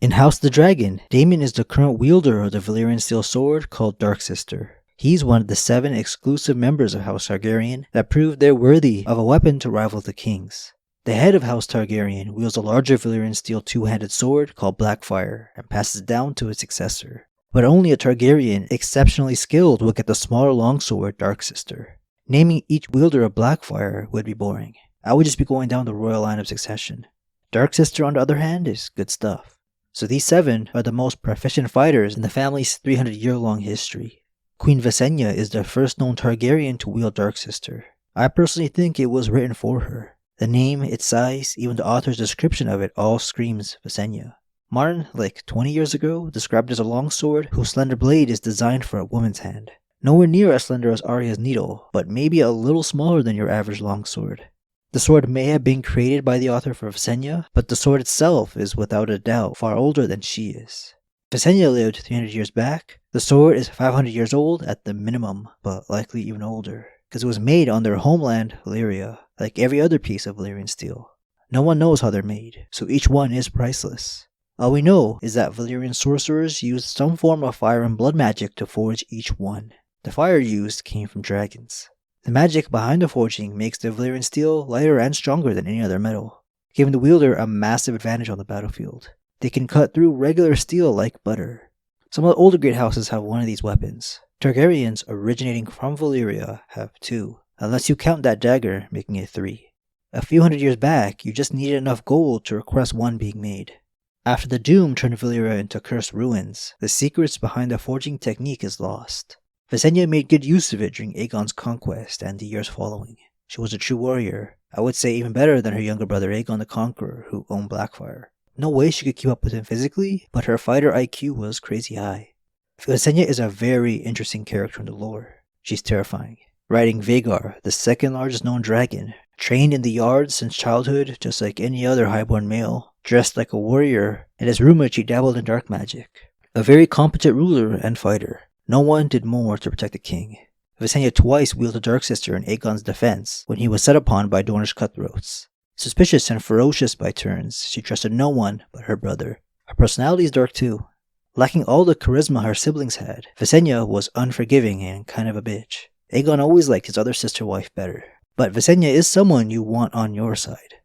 In House the Dragon, Daemon is the current wielder of the Valyrian steel sword called Darksister. He's one of the 7 exclusive members of House Targaryen that proved they're worthy of a weapon to rival the kings. The head of House Targaryen wields a larger Valyrian steel two-handed sword called Blackfyre and passes it down to his successor. But only a Targaryen exceptionally skilled will get the smaller longsword Darksister. Naming each wielder of Blackfyre would be boring. I would just be going down the royal line of succession. Darksister, on the other hand, is good stuff. So these 7 are the most proficient fighters in the family's 300-year-long history. Queen Visenya is the first known Targaryen to wield Darksister. I personally think it was written for her. The name, its size, even the author's description of it all screams Visenya. Martin, like 20 years ago, described it as a longsword whose slender blade is designed for a woman's hand. Nowhere near as slender as Arya's needle, but maybe a little smaller than your average longsword. The sword may have been created by the author for Visenya, but the sword itself is without a doubt far older than she is. Visenya lived 300 years back. The sword is 500 years old at the minimum, but likely even older, because it was made on their homeland, Valyria, like every other piece of Valyrian steel. No one knows how they're made, so each one is priceless. All we know is that Valyrian sorcerers used some form of fire and blood magic to forge each one. The fire used came from dragons. The magic behind the forging makes the Valyrian steel lighter and stronger than any other metal, giving the wielder a massive advantage on the battlefield. They can cut through regular steel like butter. Some of the older great houses have one of these weapons. Targaryens originating from Valyria have 2, unless you count that dagger, making it 3. A few hundred years back, you just needed enough gold to request one being made. After the Doom turned Valyria into cursed ruins, the secrets behind the forging technique is lost. Visenya made good use of it during Aegon's conquest and the years following. She was a true warrior, I would say even better than her younger brother Aegon the Conqueror, who owned Blackfyre. No way she could keep up with him physically, but her fighter IQ was crazy high. Visenya is a very interesting character in the lore. She's terrifying. Riding Vhagar, the 2nd largest known dragon, trained in the yards since childhood just like any other highborn male, dressed like a warrior, and is rumored she dabbled in dark magic. A very competent ruler and fighter. No one did more to protect the king. Visenya twice wielded Darksister in Aegon's defense when he was set upon by Dornish cutthroats. Suspicious and ferocious by turns, she trusted no one but her brother. Her personality is dark too. Lacking all the charisma her siblings had, Visenya was unforgiving and kind of a bitch. Aegon always liked his other sister wife better. But Visenya is someone you want on your side.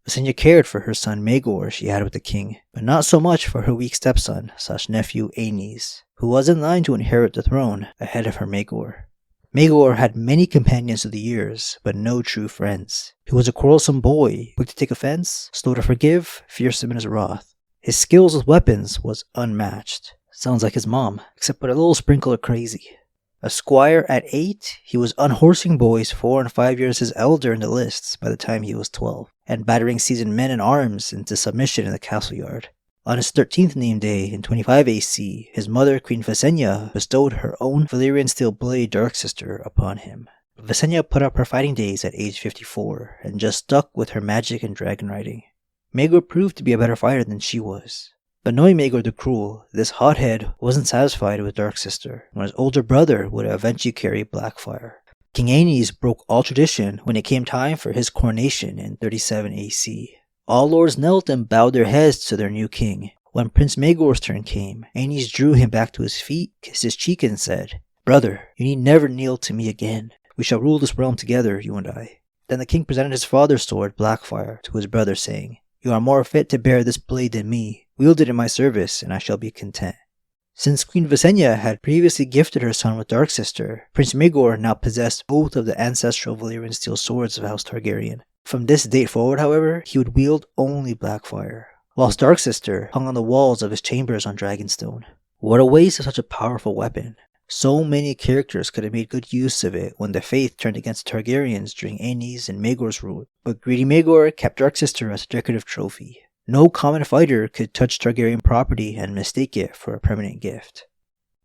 Visenya cared for her son Magor she had with the king, but not so much for her weak stepson/nephew Aenys, who was in line to inherit the throne ahead of her Magor. Magor had many companions through the years, but no true friends. He was a quarrelsome boy, quick to take offense, slow to forgive, fearsome in his wrath. His skills with weapons was unmatched. Sounds like his mom, except with a little sprinkle of crazy. A squire at 8, he was unhorsing boys 4 and 5 years his elder in the lists by the time he was 12, and battering seasoned men in arms into submission in the castle yard. On his 13th name day in 25 AC, his mother, Queen Visenya, bestowed her own Valyrian steel blade Darksister upon him. Visenya put up her fighting days at age 54, and just stuck with her magic and dragon riding. Magor proved to be a better fighter than she was. But knowing Magor the Cruel, this hothead wasn't satisfied with Darksister, when his older brother would eventually carry Blackfyre. King Aenys broke all tradition when it came time for his coronation in 37 AC. All lords knelt and bowed their heads to their new king. When Prince Magor's turn came, Aenys drew him back to his feet, kissed his cheek, and said, "Brother, you need never kneel to me again. We shall rule this realm together, you and I." Then the king presented his father's sword, Blackfyre, to his brother, saying, "You are more fit to bear this blade than me. Wield it in my service, and I shall be content." Since Queen Visenya had previously gifted her son with Darksister, Prince Magor now possessed both of the ancestral Valyrian steel swords of House Targaryen. From this date forward, however, he would wield only Blackfyre, whilst Darksister hung on the walls of his chambers on Dragonstone. What a waste of such a powerful weapon. So many characters could have made good use of it when the faith turned against the Targaryens during Aenys and Magor's rule, but greedy Magor kept Darksister as a decorative trophy. No common fighter could touch Targaryen property and mistake it for a permanent gift.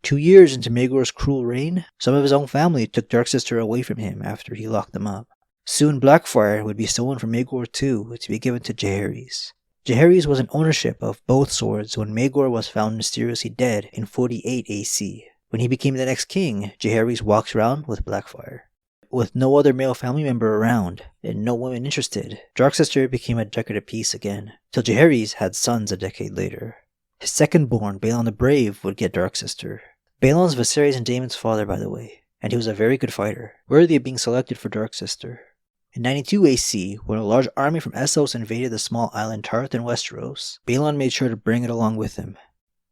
2 years into Magor's cruel reign, some of his own family took Darksister away from him after he locked them up. Soon Blackfyre would be stolen from Magor too, to be given to Jaehaerys. Jaehaerys was in ownership of both swords when Magor was found mysteriously dead in 48 AC. When he became the next king, Jaehaerys walks around with Blackfyre. With no other male family member around, and no women interested, Darksister became a decorative piece again, till Jaehaerys had sons a decade later. His second-born, Balon the Brave, would get Dark Sister. Balon's Viserys and Daemon's father, by the way, and he was a very good fighter, worthy of being selected for Dark Sister. In 92 AC, when a large army from Essos invaded the small island Tarth in Westeros, Balon made sure to bring it along with him.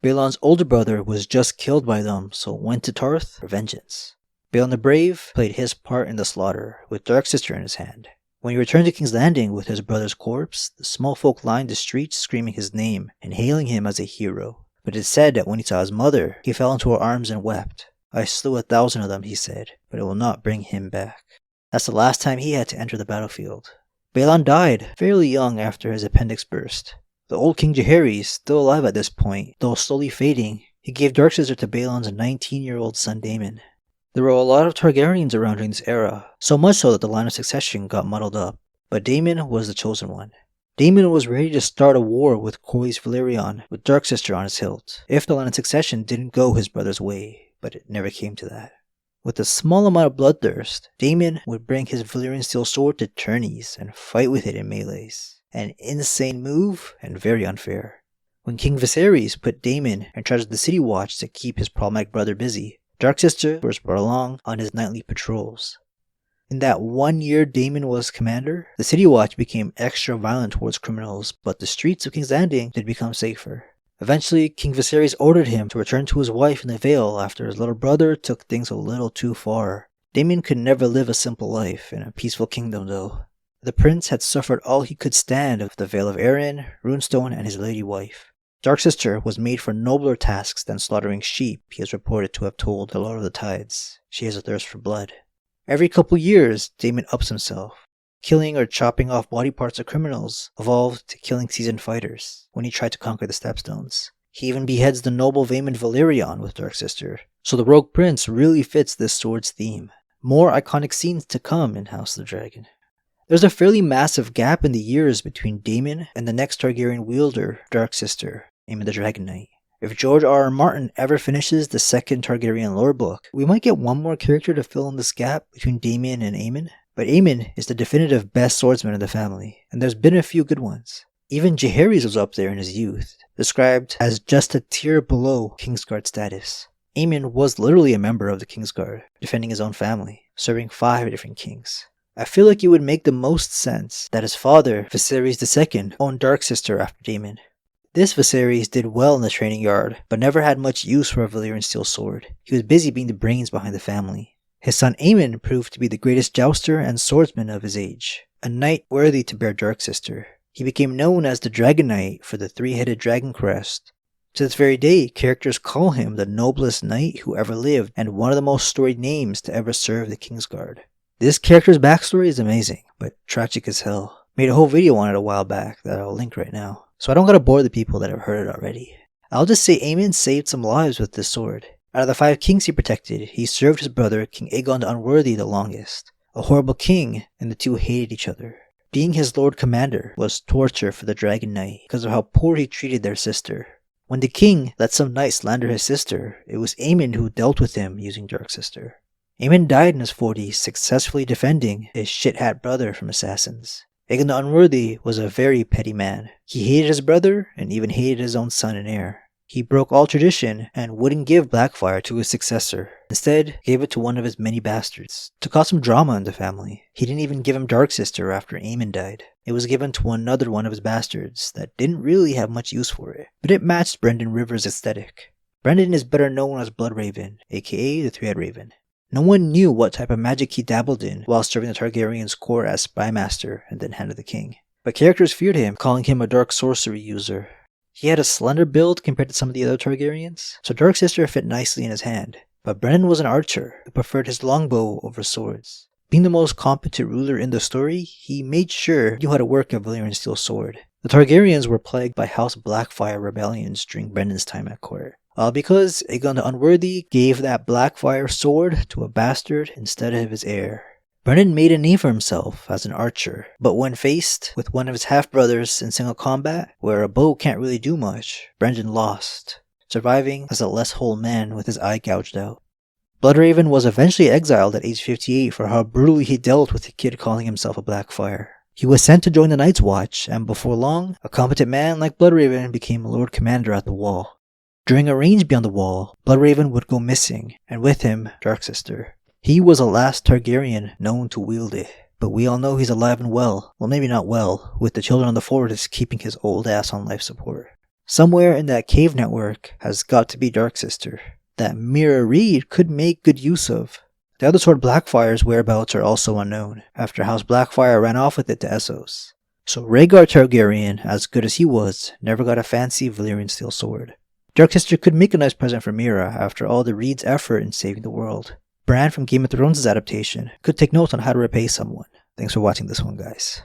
Balon's older brother was just killed by them, so went to Tarth for vengeance. Balon the Brave played his part in the slaughter, with Dark Sister in his hand. When he returned to King's Landing with his brother's corpse, the small folk lined the streets screaming his name and hailing him as a hero. But it's said that when he saw his mother, he fell into her arms and wept. "I slew 1,000 of them," he said, "but it will not bring him back." That's the last time he had to enter the battlefield. Balon died fairly young after his appendix burst. The old King Jaehaerys, still alive at this point, though slowly fading, he gave Dark Sister to Balon's 19-year-old son Daemon. There were a lot of Targaryens around during this era, so much so that the line of succession got muddled up, but Daemon was the chosen one. Daemon was ready to start a war with Corlys Valyrian, with Dark Sister on his hilt, if the line of succession didn't go his brother's way, but it never came to that. With a small amount of bloodthirst, Daemon would bring his Valyrian steel sword to tourneys and fight with it in melees. An insane move and very unfair. When King Viserys put Daemon in charge of the City Watch to keep his problematic brother busy, Dark Sister was brought along on his nightly patrols. In that 1 year Daemon was commander, the City Watch became extra violent towards criminals, but the streets of King's Landing did become safer. Eventually, King Viserys ordered him to return to his wife in the Vale after his little brother took things a little too far. Daemon could never live a simple life in a peaceful kingdom though. The prince had suffered all he could stand of the Vale of Arryn, Runestone, and his lady wife. Dark Sister was made for nobler tasks than slaughtering sheep, he is reported to have told the Lord of the Tides. She has a thirst for blood. Every couple years, Daemon ups himself. Killing or chopping off body parts of criminals evolved to killing seasoned fighters when he tried to conquer the Stepstones. He even beheads the noble Vaemond Valyrian with Dark Sister, so the Rogue Prince really fits this sword's theme. More iconic scenes to come in House of the Dragon. There's a fairly massive gap in the years between Daemon and the next Targaryen wielder, Dark Sister, Aemon the Dragon Knight. If George R.R. Martin ever finishes the second Targaryen lore book, we might get one more character to fill in this gap between Daemon and Aemon. But Aemon is the definitive best swordsman in the family, and there's been a few good ones. Even Jaehaerys was up there in his youth, described as just a tier below Kingsguard status. Aemon was literally a member of the Kingsguard, defending his own family, serving 5 different kings. I feel like it would make the most sense that his father, Viserys II, owned Dark Sister after Daemon. This Viserys did well in the training yard, but never had much use for a Valyrian steel sword. He was busy being the brains behind the family. His son Aemon proved to be the greatest jouster and swordsman of his age, a knight worthy to bear Dark Sister. He became known as the Dragon Knight for the 3-headed dragon crest. To this very day, characters call him the noblest knight who ever lived and one of the most storied names to ever serve the Kingsguard. This character's backstory is amazing, but tragic as hell. Made a whole video on it a while back that I'll link right now, so I don't gotta bore the people that have heard it already. I'll just say Aemon saved some lives with this sword. Out of the 5 kings he protected, he served his brother King Aegon the Unworthy the longest. A horrible king, and the two hated each other. Being his Lord Commander was torture for the Dragon Knight because of how poor he treated their sister. When the king let some knight slander his sister, it was Aemon who dealt with him using Dark Sister. Aemon died in his 40s successfully defending his shit-hat brother from assassins. Aegon the Unworthy was a very petty man. He hated his brother and even hated his own son and heir. He broke all tradition and wouldn't give Blackfyre to his successor. Instead, gave it to one of his many bastards, to cause some drama in the family. He didn't even give him Dark Sister after Aemon died. It was given to another one of his bastards that didn't really have much use for it, but it matched Brynden Rivers' aesthetic. Brynden is better known as Bloodraven, aka the Three-Eyed Raven. No one knew what type of magic he dabbled in while serving the Targaryens' court as spymaster and then Hand of the King. But characters feared him, calling him a dark sorcery user. He had a slender build compared to some of the other Targaryens, so Dark Sister fit nicely in his hand. But Brynden was an archer who preferred his longbow over swords. Being the most competent ruler in the story, he made sure he knew how to work a Valyrian steel sword. The Targaryens were plagued by House Blackfyre rebellions during Brennan's time at court. All because Aegon the Unworthy gave that Blackfyre sword to a bastard instead of his heir. Brynden made a name for himself as an archer, but when faced with one of his half-brothers in single combat, where a bow can't really do much, Brynden lost, surviving as a less whole man with his eye gouged out. Bloodraven was eventually exiled at age 58 for how brutally he dealt with a kid calling himself a Blackfyre. He was sent to join the Night's Watch, and before long, a competent man like Bloodraven became Lord Commander at the Wall. During a range beyond the Wall, Bloodraven would go missing, and with him, Darksister. He was the last Targaryen known to wield it, but we all know he's alive and well, well maybe not well, with the children on the forest keeping his old ass on life support. Somewhere in that cave network has got to be Darksister, that Mira Reed could make good use of. The other sword Blackfyre's whereabouts are also unknown, after House Blackfyre ran off with it to Essos. So Rhaegar Targaryen, as good as he was, never got a fancy Valyrian steel sword. Darksister could make a nice present for Mira after all the Reed's effort in saving the world. Bran from Game of Thrones' adaptation could take notes on how to repay someone. Thanks for watching this one, guys.